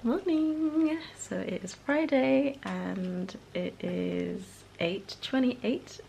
Morning. So it is Friday and it is 8:28.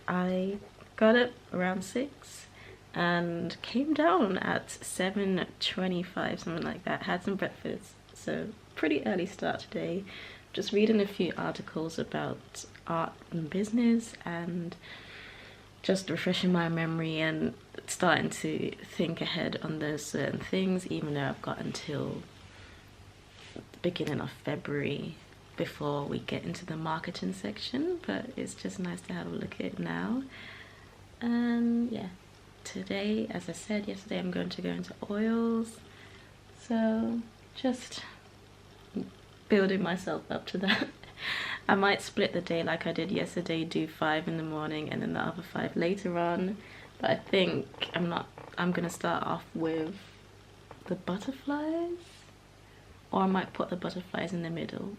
I got up around 6 and came down at 7:25, something like that. Had some breakfast, so pretty early start today. Just reading a few articles about art and business and just refreshing my memory and starting to think ahead on those certain things, even though I've got until beginning of February before we get into the marketing section, but it's just nice to have a look at it now. And yeah, today, as I said yesterday, I'm going to go into oils, so just building myself up to that. I might split the day like I did yesterday, do 5 in the morning and then the other 5 later on, but I think I'm gonna start off with the butterflies, or I might put the butterflies in the middle.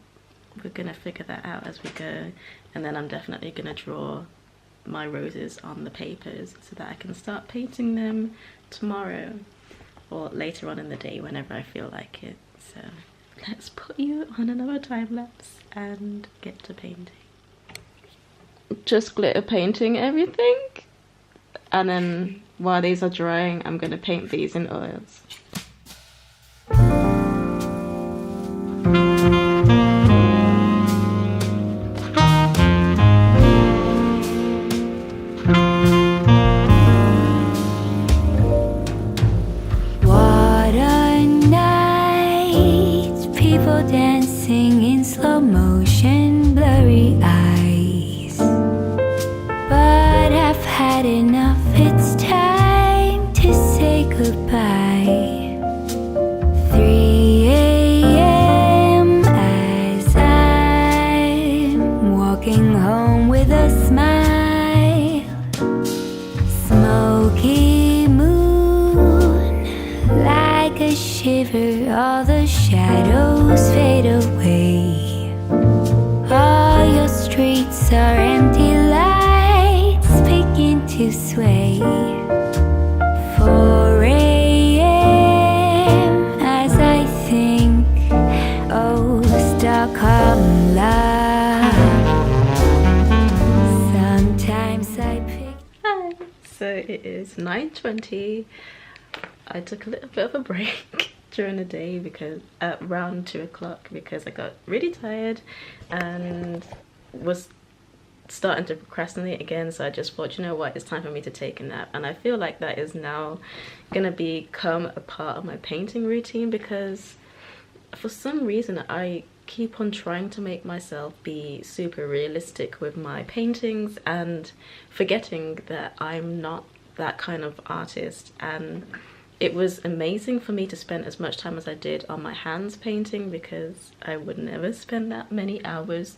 We're gonna figure that out as we go, and then I'm definitely gonna draw my roses on the papers so that I can start painting them tomorrow or later on in the day whenever I feel like it. So let's put you on another time lapse and get to painting. Just glitter painting everything, and then while these are drying I'm gonna paint these in oils. Dancing in slow motion, blurry eyes. But I've had enough, it's time to say goodbye. 3 a.m. as I'm walking home with a smile. Smoky moon, like a shiver, all the shadows fade away. All your streets are empty, lights begin to sway. 4 a.m. as I think, oh, Stockholm love. Sometimes I pick. Hi. So it is 9:20. I took a little bit of a break during the day because at around 2 o'clock because I got really tired and was starting to procrastinate again, so I just thought, you know what, it's time for me to take a nap. And I feel like that is now gonna become a part of my painting routine, because for some reason I keep on trying to make myself be super realistic with my paintings and forgetting that I'm not that kind of artist. And it was amazing for me to spend as much time as I did on my hands painting, because I would never spend that many hours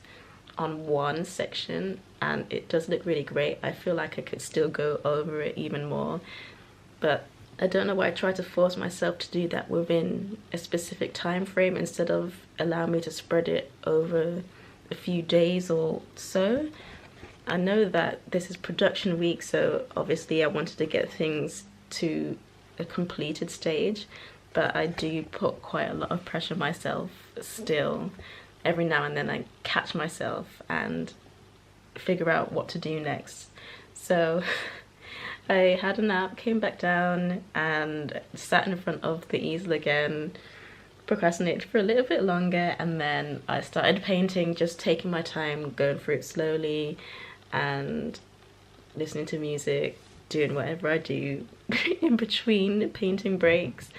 on one section, and it does look really great. I feel like I could still go over it even more, but I don't know why I try to force myself to do that within a specific time frame instead of allowing me to spread it over a few days or so. I know that this is production week, so obviously I wanted to get things to a completed stage, but I do put quite a lot of pressure on myself still. Every now and then I catch myself and figure out what to do next. So I had a nap, came back down and sat in front of the easel again, procrastinated for a little bit longer, and then I started painting, just taking my time, going through it slowly and listening to music, doing whatever I do in between painting breaks.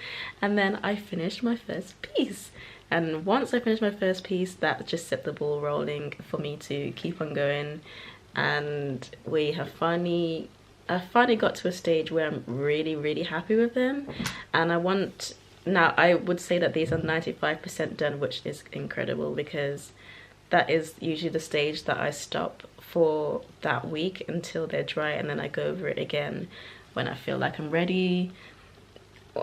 And then I finished my first piece, and once I finished my first piece, that just set the ball rolling for me to keep on going. And I finally got to a stage where I'm really happy with them, and I would say that these are 95% done, which is incredible, because that is usually the stage that I stop for that week until they're dry, and then I go over it again when I feel like I'm ready,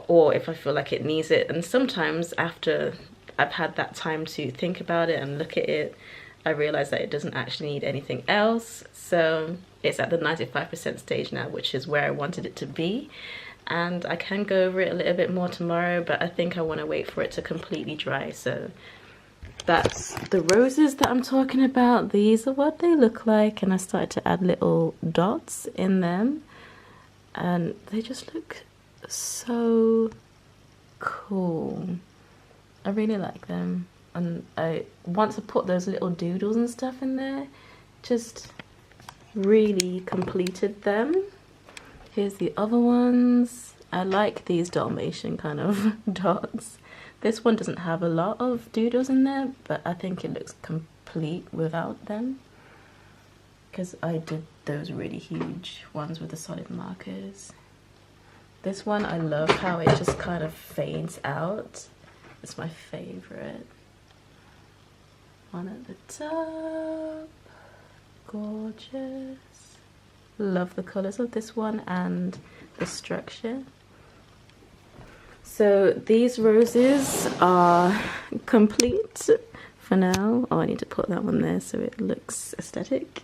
or if I feel like it needs it. And sometimes after I've had that time to think about it and look at it, I realize that it doesn't actually need anything else. So it's at the 95% stage now, which is where I wanted it to be. and I can go over it a little bit more tomorrow, but I think I want to wait for it to completely dry. So that's the roses that I'm talking about. These are what they look like, and I started to add little dots in them, and they just look so cool. I really like them, and once I put those little doodles and stuff in there, just really completed them. Here's the other ones. I like these Dalmatian kind of dots. This one doesn't have a lot of doodles in there, but I think it looks complete without them, because I did those really huge ones with the solid markers. This one, I love how it just kind of fades out. It's my favorite. One at the top. Gorgeous. Love the colors of this one and the structure. So these roses are complete for now. Oh, I need to put that one there so it looks aesthetic.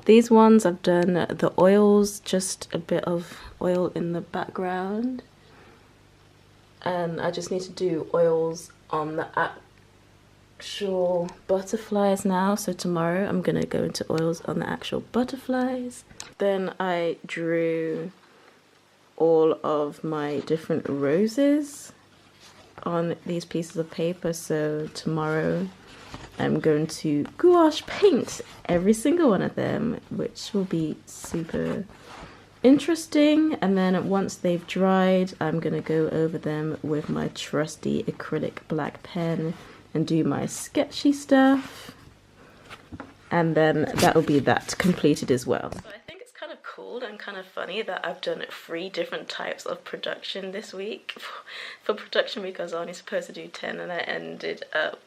These ones I've done the oils, just a bit of oil in the background, and I just need to do oils on the actual butterflies now. So tomorrow I'm gonna go into oils on the actual butterflies. Then I drew all of my different roses on these pieces of paper, so tomorrow I'm going to gouache paint every single one of them, which will be super interesting. And then once they've dried, I'm gonna go over them with my trusty acrylic black pen and do my sketchy stuff, and then that will be that completed as well. So I think it's kind of cool and kind of funny that I've done 3 different types of production this week for production week. I was only supposed to do 10 and I ended up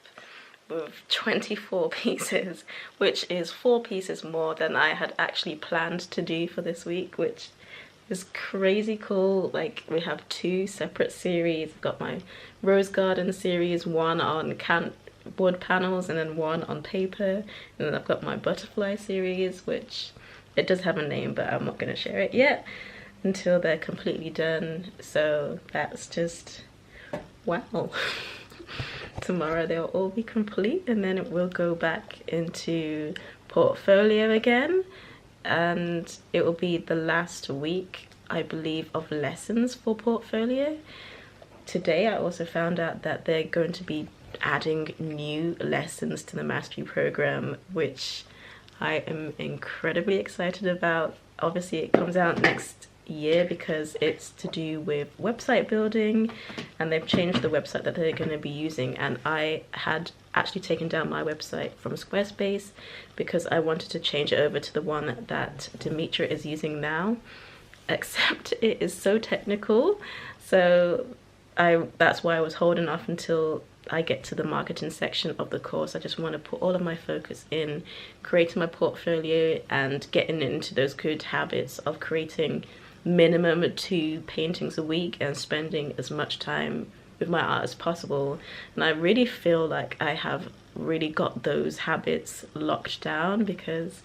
with 24 pieces, which is 4 pieces more than I had actually planned to do for this week, which is crazy cool. Like, we have 2 separate series. I've got my Rose Garden series, one on wood panels and then one on paper, and then I've got my butterfly series, which it does have a name, but I'm not going to share it yet until they're completely done. So that's just wow. Tomorrow they'll all be complete, and then it will go back into portfolio again, and it will be the last week, I believe, of lessons for portfolio. Today I also found out that they're going to be adding new lessons to the mastery program, which I am incredibly excited about. Obviously it comes out next year because it's to do with website building, and they've changed the website that they're going to be using, and I had actually taken down my website from Squarespace because I wanted to change it over to the one that Demetra is using now, except it is so technical, so that's why I was holding off until I get to the marketing section of the course. I just want to put all of my focus in creating my portfolio and getting into those good habits of creating minimum 2 paintings a week and spending as much time with my art as possible. And I really feel like I have really got those habits locked down, because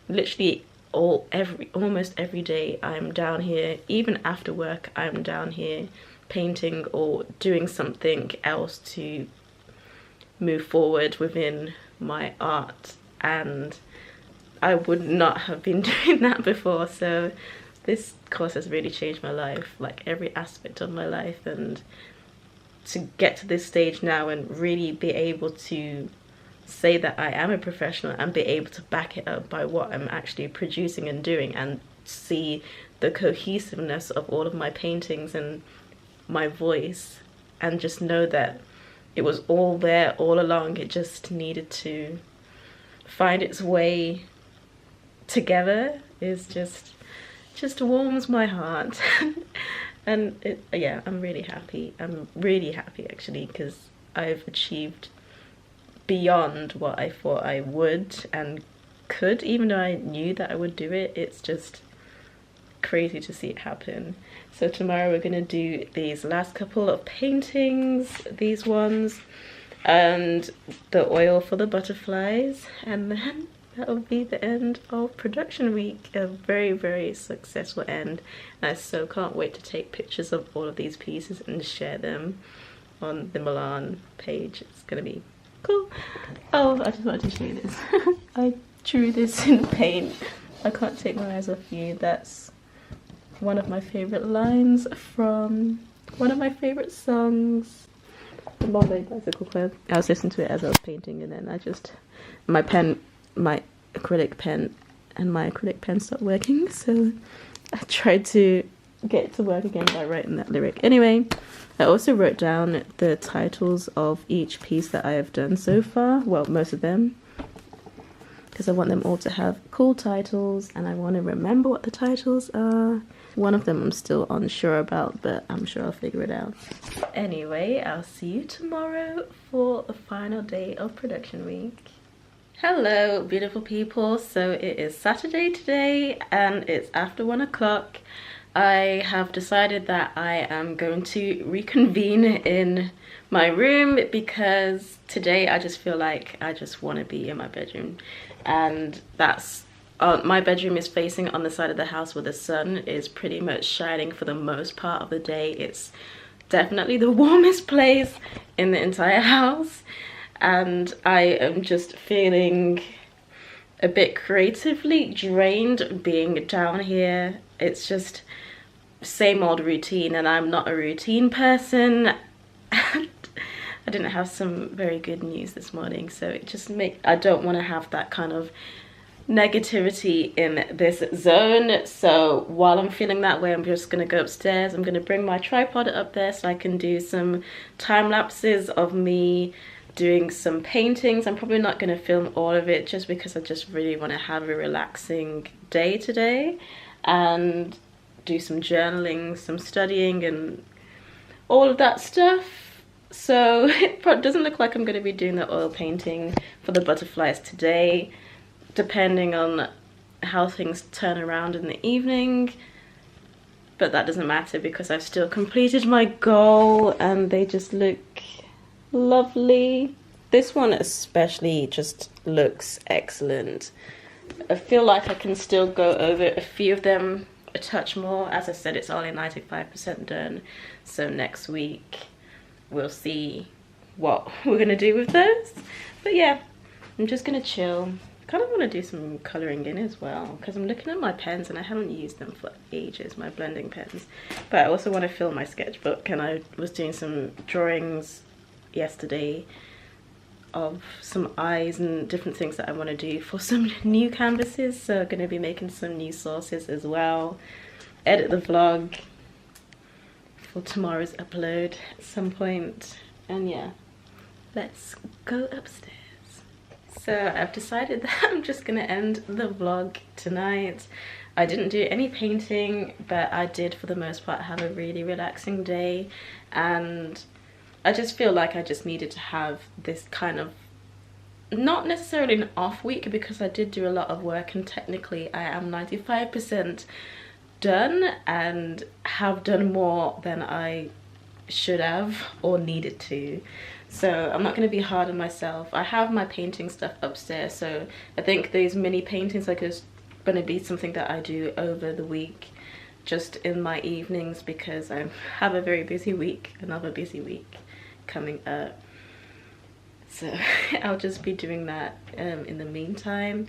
literally almost every day I'm down here, even after work I'm down here painting or doing something else to move forward within my art, and I would not have been doing that before. So this course has really changed my life, like every aspect of my life, and to get to this stage now and really be able to say that I am a professional and be able to back it up by what I'm actually producing and doing, and see the cohesiveness of all of my paintings and my voice, and just know that it was all there all along. It just needed to find its way together, is just warms my heart. And yeah, I'm really happy. I'm really happy actually, because I've achieved beyond what I thought I would and could, even though I knew that I would do it. It's just crazy to see it happen. So tomorrow we're gonna do these last couple of paintings, these ones, and the oil for the butterflies, and then that will be the end of production week. A very, very successful end. I so can't wait to take pictures of all of these pieces and share them on the Milan page. It's gonna be cool. Oh, I just wanted to show you this. I drew this in paint. I can't take my eyes off you. That's one of my favorite lines from one of my favorite songs, the Bombay Bicycle Club. I was listening to it as I was painting, and then my acrylic pen stopped working, so I tried to get it to work again by writing that lyric. Anyway, I also wrote down the titles of each piece that I have done so far, well, most of them, because I want them all to have cool titles and I want to remember what the titles are. One of them I'm still unsure about, but I'm sure I'll figure it out. Anyway, I'll see you tomorrow for the final day of production week. Hello, beautiful people. So it is Saturday today and it's after 1 o'clock. I have decided that I am going to reconvene in my room because today I just feel like I just want to be in my bedroom, and that's my bedroom is facing on the side of the house where the sun is pretty much shining for the most part of the day. It's definitely the warmest place in the entire house, and I am just feeling a bit creatively drained being down here. It's just same old routine, and I'm not a routine person. And I didn't have some very good news this morning, so it just I don't want to have that kind of negativity in this zone. So while I'm feeling that way, I'm just gonna go upstairs. I'm gonna bring my tripod up there so I can do some time lapses of me doing some paintings. I'm probably not gonna film all of it just because I just really want to have a relaxing day today and do some journaling, some studying and all of that stuff. So it doesn't look like I'm going to be doing the oil painting for the butterflies today, depending on how things turn around in the evening. But that doesn't matter because I've still completed my goal and they just look lovely. This one especially just looks excellent. I feel like I can still go over a few of them a touch more. As I said, it's only 95% done, so next week we'll see what we're gonna do with those. But yeah, I'm just gonna chill. Kind of want to do some colouring in as well because I'm looking at my pens and I haven't used them for ages, my blending pens. But I also want to fill my sketchbook, and I was doing some drawings yesterday of some eyes and different things that I want to do for some new canvases, so I'm going to be making some new sources as well. Edit the vlog for tomorrow's upload at some point, and yeah, let's go upstairs. So I've decided that I'm just going to end the vlog tonight. I didn't do any painting, but I did for the most part have a really relaxing day, and I just feel like I just needed to have this kind of, not necessarily an off week because I did do a lot of work and technically I am 95% done and have done more than I should have or needed to. So I'm not going to be hard on myself. I have my painting stuff upstairs, so I think these mini paintings are going to be something that I do over the week, just in my evenings, because I have a very busy week, another busy week coming up. So I'll just be doing that in the meantime,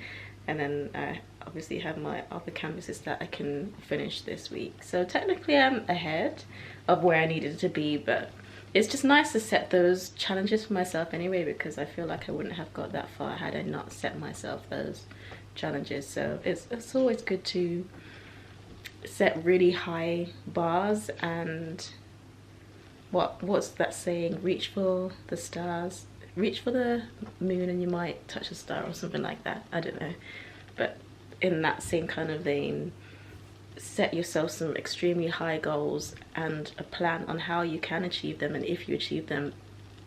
and then I obviously have my other canvases that I can finish this week. So technically I'm ahead of where I needed to be, but it's just nice to set those challenges for myself anyway, because I feel like I wouldn't have got that far had I not set myself those challenges. So it's always good to set really high bars, and what's that saying, reach for the stars, reach for the moon and you might touch a star, or something like that. I don't know, but in that same kind of vein, set yourself some extremely high goals and a plan on how you can achieve them, and if you achieve them,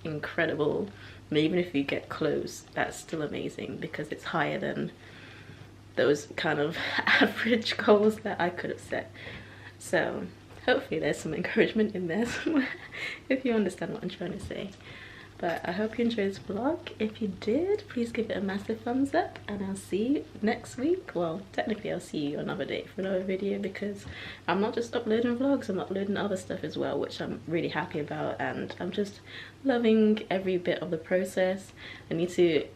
incredible. And even if you get close, that's still amazing because it's higher than those kind of average goals that I could have set. So hopefully there's some encouragement in there somewhere, if you understand what I'm trying to say. But I hope you enjoyed this vlog. If you did, please give it a massive thumbs up, and I'll see you next week. Well, technically I'll see you another day for another video, because I'm not just uploading vlogs, I'm uploading other stuff as well, which I'm really happy about, and I'm just loving every bit of the process. I need to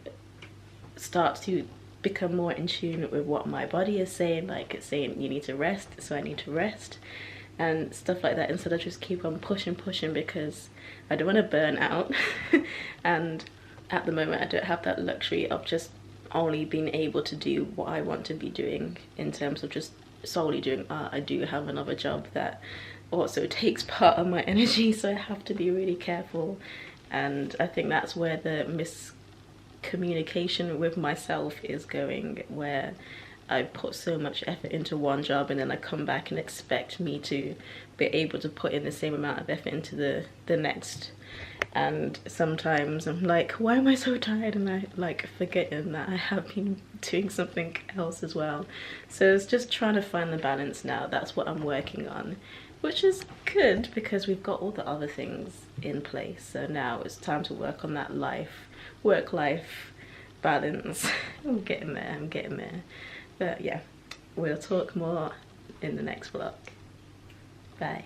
start to become more in tune with what my body is saying. Like, it's saying you need to rest, so I need to rest and stuff like that, instead of just keep on pushing, because I don't want to burn out. And at the moment I don't have that luxury of just only being able to do what I want to be doing in terms of just solely doing art. I do have another job that also takes part of my energy, so I have to be really careful. And I think that's where the miscommunication with myself is going, where I put so much effort into one job and then I come back and expect me to be able to put in the same amount of effort into the next. And sometimes I'm like, why am I so tired? And I like forgetting that I have been doing something else as well. So it's just trying to find the balance now. That's what I'm working on, which is good because we've got all the other things in place. So now it's time to work on that work-life balance. I'm getting there. But yeah, we'll talk more in the next vlog. Bye.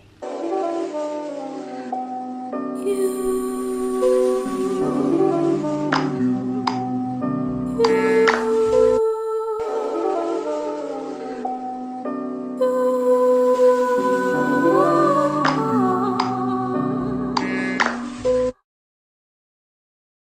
You